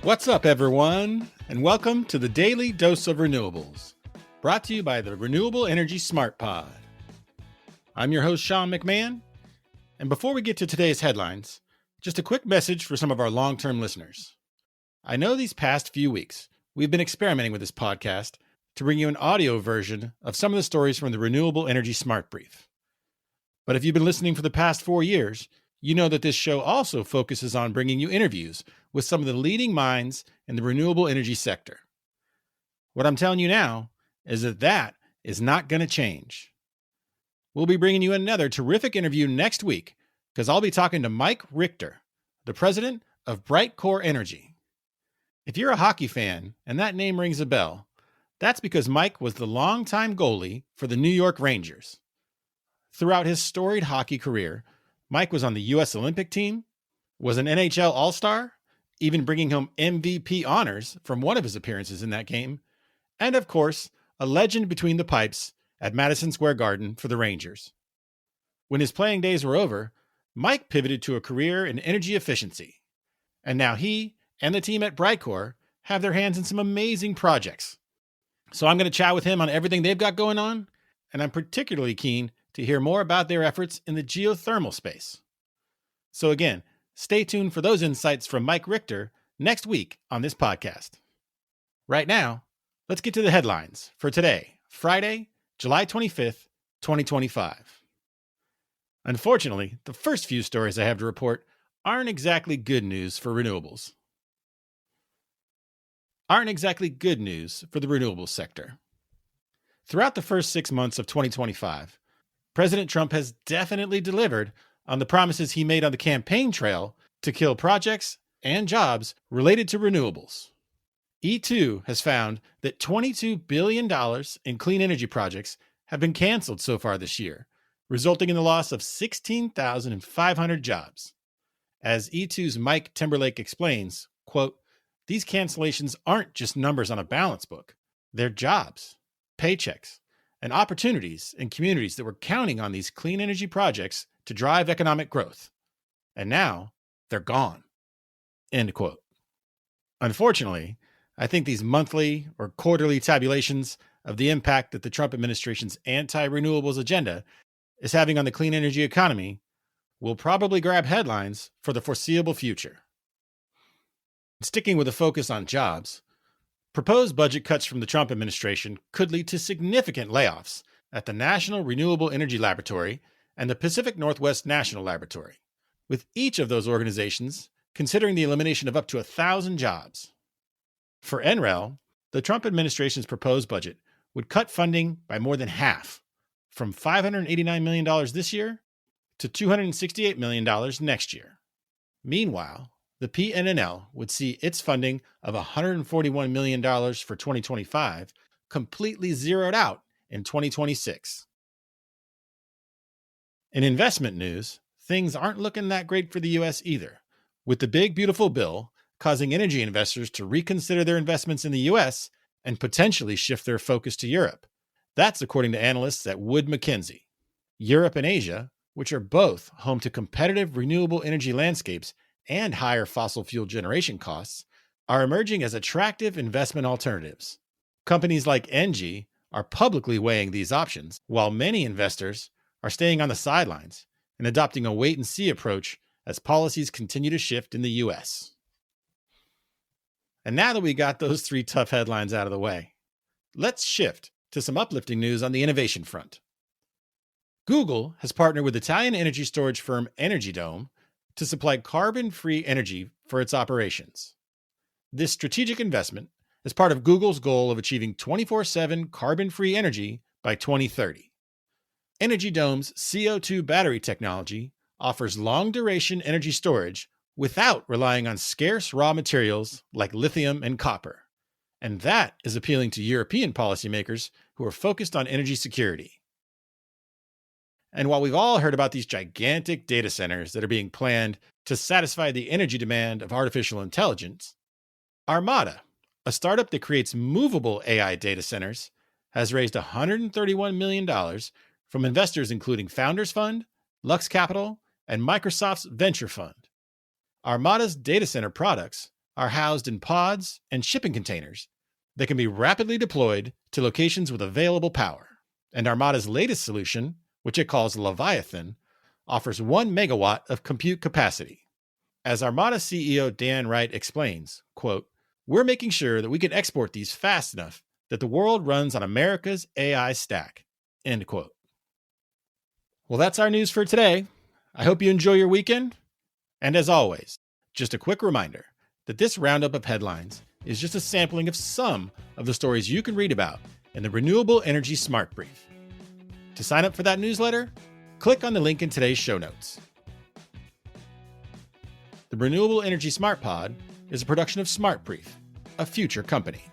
What's up, everyone, and welcome to the Daily Dose of Renewables, brought to you by the Renewable Energy Smart Pod. I'm your host, Sean McMahon, and before we get to today's headlines, just a quick message for some of our long-term listeners. I know these past few weeks, we've been experimenting with this podcast to bring you an audio version of some of the stories from the Renewable Energy Smart Brief. But if you've been listening for the past 4 years, you know that this show also focuses on bringing you interviews with some of the leading minds in the renewable energy sector. What I'm telling you now is that is not going to change. We'll be bringing you another terrific interview next week because I'll be talking to Mike Richter, the president of Brightcore Energy. If you're a hockey fan and that name rings a bell, that's because Mike was the longtime goalie for the New York Rangers. Throughout his storied hockey career, Mike was on the U.S. Olympic team, was an NHL All-Star, even bringing home MVP honors from one of his appearances in that game, and of course, a legend between the pipes at Madison Square Garden for the Rangers. When his playing days were over, Mike pivoted to a career in energy efficiency, and now he and the team at Brightcore have their hands in some amazing projects. So I'm going to chat with him on everything they've got going on, and I'm particularly keen to hear more about their efforts in the geothermal space. So again, stay tuned for those insights from Mike Richter next week on this podcast. Right now, let's get to the headlines for today, Friday, July 25th, 2025. Unfortunately, the first few stories I have to report aren't exactly good news for renewables. Aren't exactly good news for the renewables sector. Throughout the first 6 months of 2025, President Trump has definitely delivered on the promises he made on the campaign trail to kill projects and jobs related to renewables. E2 has found that $22 billion in clean energy projects have been canceled so far this year, resulting in the loss of 16,500 jobs. As E2's Mike Timberlake explains, quote, "These cancellations aren't just numbers on a balance book. They're jobs, paychecks, and opportunities in communities that were counting on these clean energy projects to drive economic growth. And now they're gone." End quote. Unfortunately, I think these monthly or quarterly tabulations of the impact that the Trump administration's anti-renewables agenda is having on the clean energy economy will probably grab headlines for the foreseeable future. Sticking with a focus on jobs, proposed budget cuts from the Trump administration could lead to significant layoffs at the National Renewable Energy Laboratory and the Pacific Northwest National Laboratory, with each of those organizations considering the elimination of up to 1,000 jobs. For NREL, the Trump administration's proposed budget would cut funding by more than half, from $589 million this year to $268 million next year. Meanwhile, the PNNL would see its funding of $141 million for 2025 completely zeroed out in 2026. In investment news, things aren't looking that great for the U.S. either, with the big beautiful bill causing energy investors to reconsider their investments in the U.S. and potentially shift their focus to Europe. That's according to analysts at Wood Mackenzie. Europe and Asia, which are both home to competitive renewable energy landscapes and higher fossil fuel generation costs, are emerging as attractive investment alternatives. Companies like Engie are publicly weighing these options, while many investors are staying on the sidelines and adopting a wait-and-see approach as policies continue to shift in the U.S. And now that we got those 3 tough headlines out of the way, let's shift to some uplifting news on the innovation front. Google has partnered with Italian energy storage firm EnergyDome to supply carbon-free energy for its operations. This strategic investment is part of Google's goal of achieving 24/7 carbon-free energy by 2030. EnergyDome's CO2 battery technology offers long-duration energy storage without relying on scarce raw materials like lithium and copper. And that is appealing to European policymakers who are focused on energy security. And while we've all heard about these gigantic data centers that are being planned to satisfy the energy demand of artificial intelligence, Armada, a startup that creates movable AI data centers, has raised $131 million from investors including Founders Fund, Lux Capital, and Microsoft's Venture Fund. Armada's data center products are housed in pods and shipping containers that can be rapidly deployed to locations with available power. And Armada's latest solution, which it calls Leviathan, offers 1 megawatt of compute capacity. As Armada CEO Dan Wright explains, quote, "We're making sure that we can export these fast enough that the world runs on America's AI stack," end quote. Well, that's our news for today. I hope you enjoy your weekend. And as always, just a quick reminder that this roundup of headlines is just a sampling of some of the stories you can read about in the Renewable Energy Smart Brief. To sign up for that newsletter, click on the link in today's show notes. The Renewable Energy Smart Pod is a production of Smart Brief, a future company.